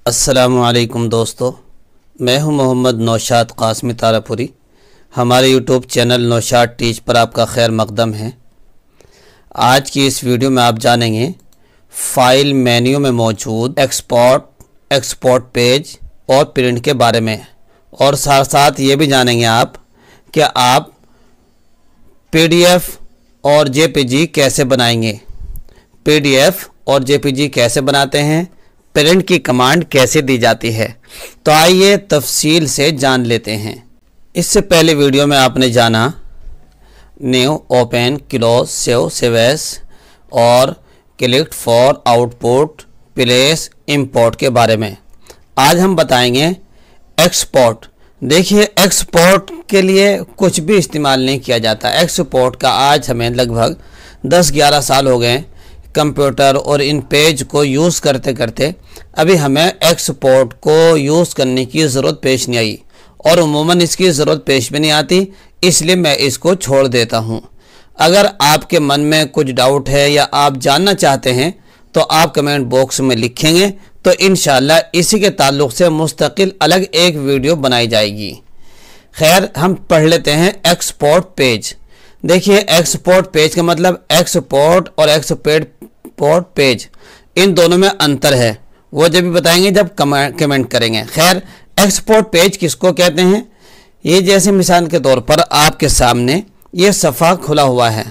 अस्सलामुअलैकुम दोस्तों, मैं हूं मोहम्मद नौशाद कासमी तारापुरी। हमारे यूट्यूब चैनल नौशाद टीच पर आपका खैर मकदम है। आज की इस वीडियो में आप जानेंगे फ़ाइल मेन्यू में मौजूद एक्सपोर्ट पेज और प्रिंट के बारे में, और साथ साथ ये भी जानेंगे आप कि आप PDF और JPG कैसे बनाएंगे, PDF और JPG कैसे बनाते हैं, प्रिंट की कमांड कैसे दी जाती है। तो आइए तफसील से जान लेते हैं। इससे पहले वीडियो में आपने जाना new, open, close, save as और click for output, place, import के बारे में। आज हम बताएंगे एक्सपोर्ट। देखिए, एक्सपोर्ट के लिए कुछ भी इस्तेमाल नहीं किया जाता। एक्सपोर्ट का आज हमें लगभग 10-11 साल हो गए कंप्यूटर और इन पेज को यूज़ करते करते। अभी हमें एक्सपोर्ट को यूज़ करने की ज़रूरत पेश नहीं आई, और उमूमन इसकी ज़रूरत पेश भी नहीं आती, इसलिए मैं इसको छोड़ देता हूँ। अगर आपके मन में कुछ डाउट है या आप जानना चाहते हैं तो आप कमेंट बॉक्स में लिखेंगे, तो इंशाल्लाह इसी के ताल्लुक़ से मुस्तकिल अलग एक वीडियो बनाई जाएगी। खैर, हम पढ़ लेते हैं एक्सपोर्ट पेज। देखिए, एक्सपोर्ट पेज का मतलब एक्सपोर्ट और एक्सपोर्ट पेज, इन दोनों में अंतर है। वो जब भी बताएंगे जब कमेंट करेंगे। खैर, एक्सपोर्ट पेज किसको कहते हैं? ये जैसे मिसाल के तौर पर आपके सामने ये सफ़ा खुला हुआ है।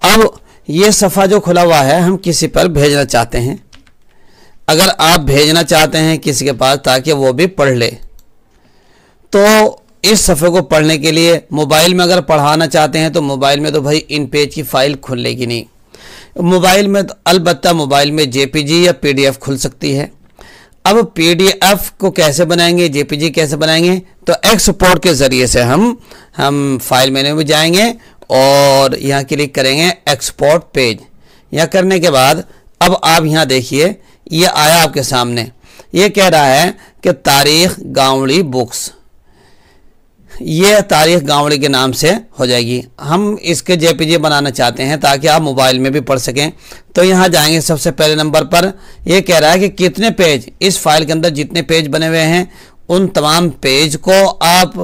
अब ये सफ़ा जो खुला हुआ है हम किसी पर भेजना चाहते हैं। अगर आप भेजना चाहते हैं किसी के पास ताकि वो भी पढ़ ले, तो इस सफ़े को पढ़ने के लिए मोबाइल में अगर पढ़ाना चाहते हैं तो मोबाइल में तो भाई इन पेज की फ़ाइल खुलेगी नहीं। मोबाइल में तो अलबत्ता मोबाइल में JPG या PDF खुल सकती है। अब PDF को कैसे बनाएंगे, JPG कैसे बनाएंगे? तो एक्सपोर्ट के ज़रिए से हम फाइल मेन्यू में जाएंगे और यहाँ क्लिक करेंगे एक्सपोर्ट पेज। यह करने के बाद अब आप यहाँ देखिए, ये आया आपके सामने। ये कह रहा है कि तारीख़ गावड़ी बुक्स, ये तारीख़ गावड़ी के नाम से हो जाएगी। हम इसके JPG बनाना चाहते हैं ताकि आप मोबाइल में भी पढ़ सकें। तो यहाँ जाएंगे, सबसे पहले नंबर पर ये कह रहा है कि कितने पेज, इस फाइल के अंदर जितने पेज बने हुए हैं उन तमाम पेज को आप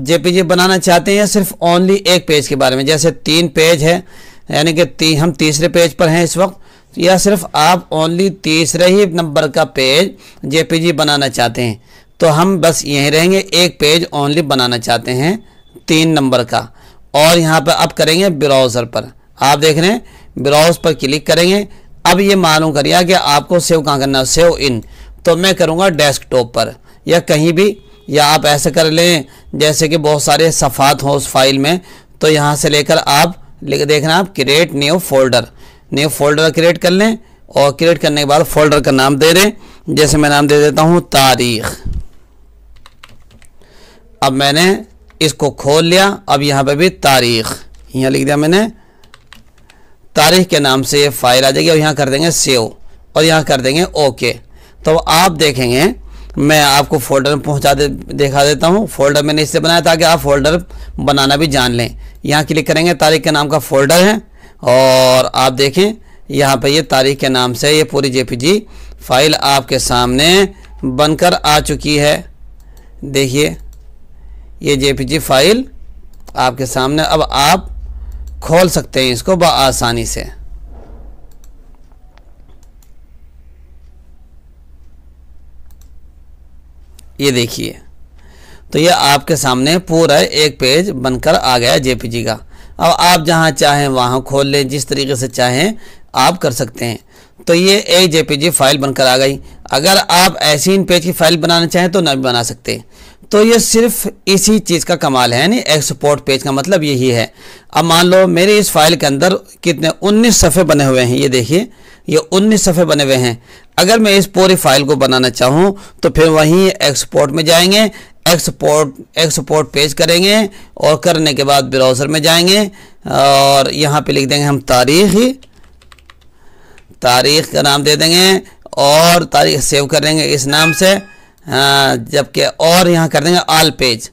JPG बनाना चाहते हैं या सिर्फ ओनली एक पेज के बारे में। जैसे 3 पेज है, यानी कि हम तीसरे पेज पर हैं इस वक्त, या सिर्फ आप ओनली तीसरे ही नंबर का पेज JPG बनाना चाहते हैं, तो हम बस यहीं रहेंगे। एक पेज ओनली बनाना चाहते हैं 3 नंबर का। और यहाँ पर अब करेंगे ब्राउज़र पर। आप देख रहे हैं, ब्राउज़ पर क्लिक करेंगे। अब ये मालूम करिए कि आपको सेव कहाँ करना है, सेव इन। तो मैं करूँगा डेस्कटॉप पर या कहीं भी, या आप ऐसे कर लें जैसे कि बहुत सारे सफ़ात हों उस फाइल में। तो यहाँ से लेकर आप देखना, आप क्रिएट न्यू फोल्डर क्रिएट कर लें, और क्रिएट करने के बाद फोल्डर का नाम दे दें। जैसे मैं नाम दे देता हूँ तारीख़। अब मैंने इसको खोल लिया। अब यहाँ पे भी तारीख़ यहाँ लिख दिया मैंने, तारीख़ के नाम से ये फाइल आ जाएगी। और यहाँ कर देंगे सेव, और यहाँ कर देंगे ओके। तो आप देखेंगे, मैं आपको फोल्डर में दिखा देता हूँ। फोल्डर मैंने इससे बनाया ताकि आप फोल्डर बनाना भी जान लें। यहाँ क्लिक करेंगे, तारीख़ के नाम का फोल्डर है, और आप देखें यहाँ पे ये तारीख़ के नाम से ये पूरी JPG फाइल आपके सामने बनकर आ चुकी है। देखिए, ये JPG फाइल आपके सामने। अब आप खोल सकते हैं इसको बआसानी से। ये देखिए, तो ये आपके सामने पूरा एक पेज बनकर आ गया JPG का। अब आप जहाँ चाहें वहाँ खोल लें, जिस तरीके से चाहें आप कर सकते हैं। तो ये एक JPG फाइल बनकर आ गई। अगर आप ऐसी इन पेज की फाइल बनाना चाहें तो ना भी बना सकते। तो ये सिर्फ इसी चीज़ का कमाल है, यानी एक्सपोर्ट पेज का मतलब यही है। अब मान लो मेरे इस फाइल के अंदर कितने 19 सफ़े बने हुए हैं। ये देखिए, ये 19 सफ़े बने हुए हैं। अगर मैं इस पूरी फाइल को बनाना चाहूँ तो फिर वहीं एक्सपोर्ट में जाएंगे, एक्सपोर्ट पेज करेंगे, और करने के बाद ब्राउज़र में जाएंगे और यहाँ पे लिख देंगे हम तारीख़ का नाम दे देंगे, और तारीख़ सेव करेंगे इस नाम से। जबकि और यहाँ कर देंगे ऑल पेज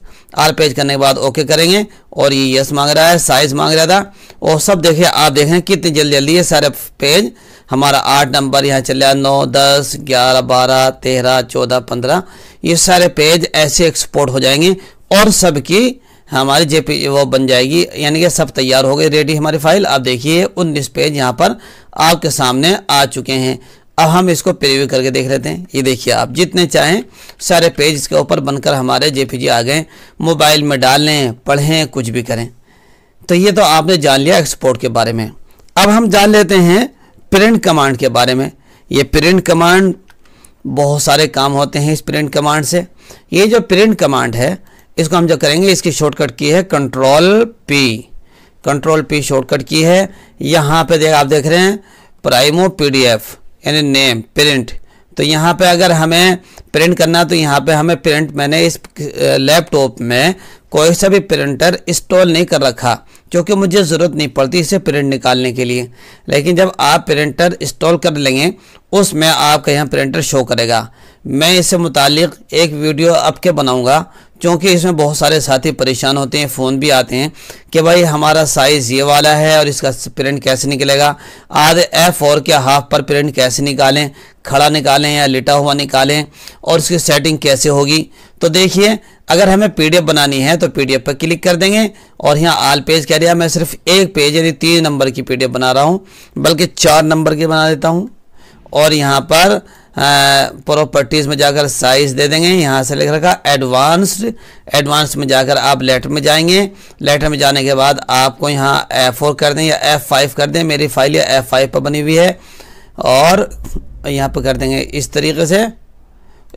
करने के बाद ओके करेंगे। और ये यस मांग रहा है, साइज़ मांग रहा था, और सब देखिए, आप देखें कितनी जल्दी ये सारे पेज हमारा 8 नंबर यहाँ चल रहा है, 9, 10, 11, 12, 13, 14, 15, ये सारे पेज ऐसे एक्सपोर्ट हो जाएंगे और सबकी हमारी जेपीजी वो बन जाएगी, यानी कि सब तैयार हो गई, रेडी हमारी फाइल। आप देखिए 19 पेज यहाँ पर आपके सामने आ चुके हैं। अब हम इसको प्रीव्यू करके देख लेते हैं। ये देखिए आप जितने चाहें सारे पेज इसके ऊपर बनकर हमारे जेपीजी आ गए। मोबाइल में डाल लें, पढ़ें, कुछ भी करें। तो ये तो आपने जान लिया एक्सपोर्ट के बारे में। अब हम जान लेते हैं प्रिंट कमांड के बारे में। ये प्रिंट कमांड, बहुत सारे काम होते हैं इस प्रिंट कमांड से। ये जो प्रिंट कमांड है इसको हम जो करेंगे, इसकी शॉर्टकट की है कंट्रोल पी शॉर्टकट की है। यहाँ पे आप देख रहे हैं प्राइमो पीडीएफ यानी नेम प्रिंट। तो यहाँ पे अगर हमें प्रिंट करना तो यहाँ पे हमें प्रिंट, मैंने इस लैपटॉप में कोई सा भी प्रिंटर इंस्टॉल नहीं कर रखा क्योंकि मुझे ज़रूरत नहीं पड़ती इसे प्रिंट निकालने के लिए। लेकिन जब आप प्रिंटर इंस्टॉल कर लेंगे उसमें आपका यहाँ प्रिंटर शो करेगा। मैं इससे मुतालिक एक वीडियो अब के बनाऊंगा क्योंकि इसमें बहुत सारे साथी परेशान होते हैं, फ़ोन भी आते हैं कि भाई हमारा साइज़ ये वाला है और इसका प्रिंट कैसे निकलेगा, आधे F4 के हाफ पर प्रिंट कैसे निकालें, खड़ा निकालें या लेटा हुआ निकालें, और इसकी सेटिंग कैसे होगी। तो देखिए अगर हमें पीडीएफ बनानी है तो पीडीएफ पर क्लिक कर देंगे और यहाँ ऑल पेज कह दिया। मैं सिर्फ एक पेज यानी 3 नंबर की पीडीएफ बना रहा हूँ, बल्कि 4 नंबर की बना देता हूँ। और यहाँ पर प्रॉपर्टीज़ में जाकर साइज़ दे देंगे। यहाँ से लिख रखा एडवांस्ड में जाकर आप लेटर में जाएंगे। लेटर में जाने के बाद आपको यहाँ F4 कर दें या F5 कर दें। मेरी फाइल ये F5 पर बनी हुई है और यहाँ पर कर देंगे इस तरीके से,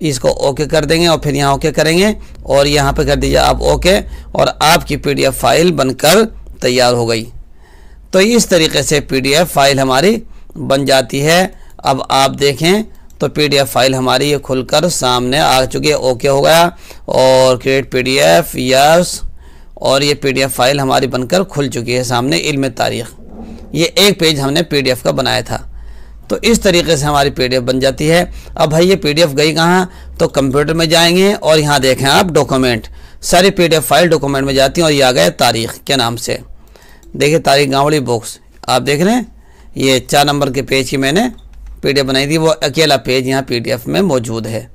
इसको ओके कर देंगे और फिर यहाँ ओके करेंगे और यहाँ पे कर दीजिए आप ओके, और आपकी पीडीएफ फाइल बनकर तैयार हो गई। तो इस तरीके से पीडीएफ फाइल हमारी बन जाती है। अब आप देखें तो पीडीएफ फाइल हमारी ये खुलकर सामने आ चुकी है, ओके हो गया और क्रिएट पीडीएफ यस, और ये पीडीएफ फाइल हमारी बनकर खुल चुकी है सामने। इल्म तारीख, ये एक पेज हमने पीडीएफ का बनाया था। तो इस तरीके से हमारी पीडीएफ बन जाती है। अब भाई ये पीडीएफ गई कहाँ, तो कंप्यूटर में जाएंगे और यहाँ देखें आप डॉक्यूमेंट, सारी पीडीएफ फाइल डॉक्यूमेंट में जाती हैं और ये आ गया तारीख के नाम से। देखिए तारीख गावड़ी बुक्स, आप देख रहे हैं ये 4 नंबर के पेज की मैंने पीडीएफ बनाई थी, वो अकेला पेज यहाँ पीडीएफ में मौजूद है।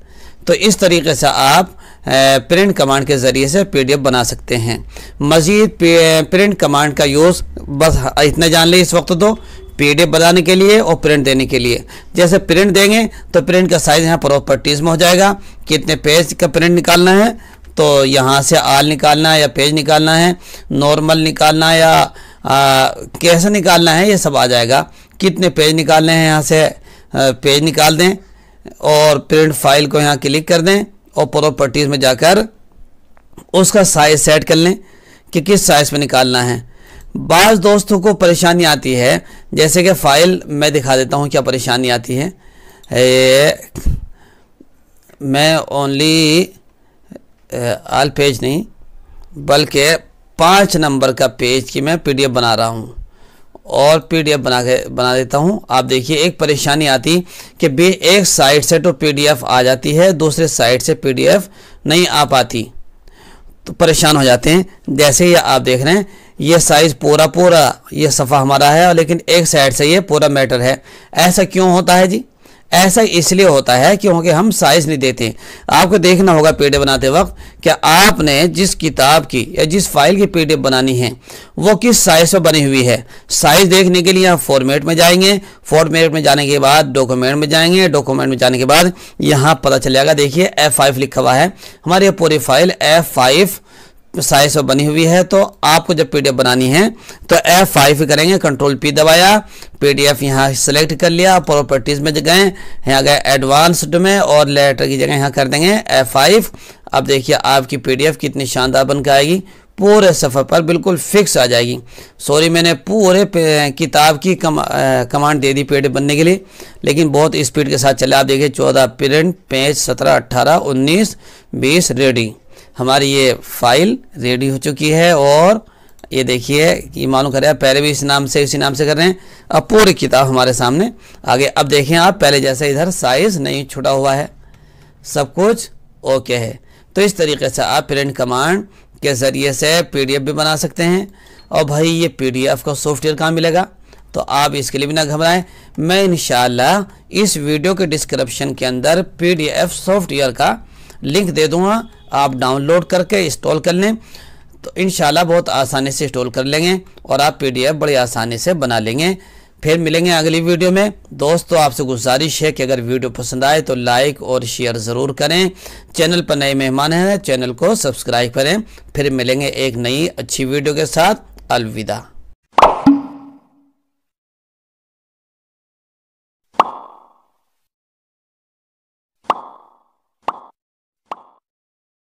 तो इस तरीके से आप प्रिंट कमांड के ज़रिए से पीडीएफ बना सकते हैं। मज़ीद प्रिंट कमांड का यूज़ बस इतना जान लें इस वक्त, तो पीडीएफ बनाने के लिए और प्रिंट देने के लिए। जैसे प्रिंट देंगे तो प्रिंट का साइज़ यहाँ प्रॉपर्टीज़ में हो जाएगा, कितने पेज का प्रिंट निकालना है, तो यहाँ से आल निकालना है या पेज निकालना है, नॉर्मल निकालना है या कैसे निकालना है, ये सब आ जाएगा। कितने पेज निकालने हैं यहाँ से पेज निकाल दें और प्रिंट फाइल को यहाँ क्लिक कर दें और प्रॉपर्टीज़ में जाकर उसका साइज़ सेट कर लें कि किस साइज़ में निकालना है। बाज़ दोस्तों को परेशानी आती है, जैसे कि फ़ाइल मैं दिखा देता हूँ क्या परेशानी आती है। मैं ओनली ऑल पेज नहीं बल्कि 5 नंबर का पेज की मैं पीडीएफ बना रहा हूँ और पीडीएफ बना देता हूँ। आप देखिए एक परेशानी आती कि एक साइड से तो पीडीएफ आ जाती है, दूसरे साइड से पीडीएफ नहीं आ पाती, तो परेशान हो जाते हैं। जैसे ही आप देख रहे हैं ये साइज़ पूरा ये सफ़ा हमारा है, लेकिन एक साइड से ये पूरा मैटर है। ऐसा क्यों होता है जी? ऐसा इसलिए होता है क्योंकि हम साइज़ नहीं देते। आपको देखना होगा पीडीएफ बनाते वक्त कि आपने जिस किताब की या जिस फाइल की पीडीएफ बनानी है वो किस साइज़ में बनी हुई है। साइज़ देखने के लिए आप फॉर्मेट में जाएंगे, फॉर्मेट में जाने के बाद डॉक्यूमेंट में जाएंगे, डॉक्यूमेंट में जाने के बाद यहाँ पता चलेगा, देखिए F5 लिखा हुआ है, हमारी ये पूरी फाइल F5 साइज में बनी हुई है। तो आपको जब पीडीएफ बनानी है तो F5 करेंगे, कंट्रोल P दबाया, पीडीएफ यहाँ सेलेक्ट कर लिया, प्रॉपर्टीज़ में गए, यहाँ गए एडवांस्ड में और लेटर की जगह यहाँ कर देंगे F5। अब देखिए आपकी पीडीएफ कितनी शानदार बन के आएगी, पूरे सफ़र पर बिल्कुल फिक्स आ जाएगी। सॉरी मैंने पूरे किताब की कमांड दे दी पीडीएफ बनने के लिए, लेकिन बहुत स्पीड के साथ चले। आप देखिए 14 प्रिंट, पेज 17, 18, 19, 20 रेडी। हमारी ये फाइल रेडी हो चुकी है और ये देखिए ये मालूम कर रहे हैं पहले भी इसी नाम से कर रहे हैं। अब पूरी किताब हमारे सामने आगे। अब देखें आप पहले जैसे इधर साइज़ नहीं छुटा हुआ है, सब कुछ ओके है। तो इस तरीके से आप प्रिंट कमांड के ज़रिए से पीडीएफ भी बना सकते हैं। और भाई ये पीडीएफ का सॉफ्टवेयर कहाँ मिलेगा, तो आप इसके लिए भी ना घबराएं। मैं इंशाअल्लाह इस वीडियो के डिस्क्रिप्शन के अंदर PDF सॉफ्टवेयर का लिंक दे दूँगा, आप डाउनलोड करके इंस्टॉल कर लें तो इंशाल्लाह बहुत आसानी से इंस्टॉल कर लेंगे और आप PDF बड़ी आसानी से बना लेंगे। फिर मिलेंगे अगली वीडियो में। दोस्तों आपसे गुजारिश है कि अगर वीडियो पसंद आए तो लाइक और शेयर ज़रूर करें। चैनल पर नए मेहमान हैं, चैनल को सब्सक्राइब करें। फिर मिलेंगे एक नई अच्छी वीडियो के साथ। अलविदा।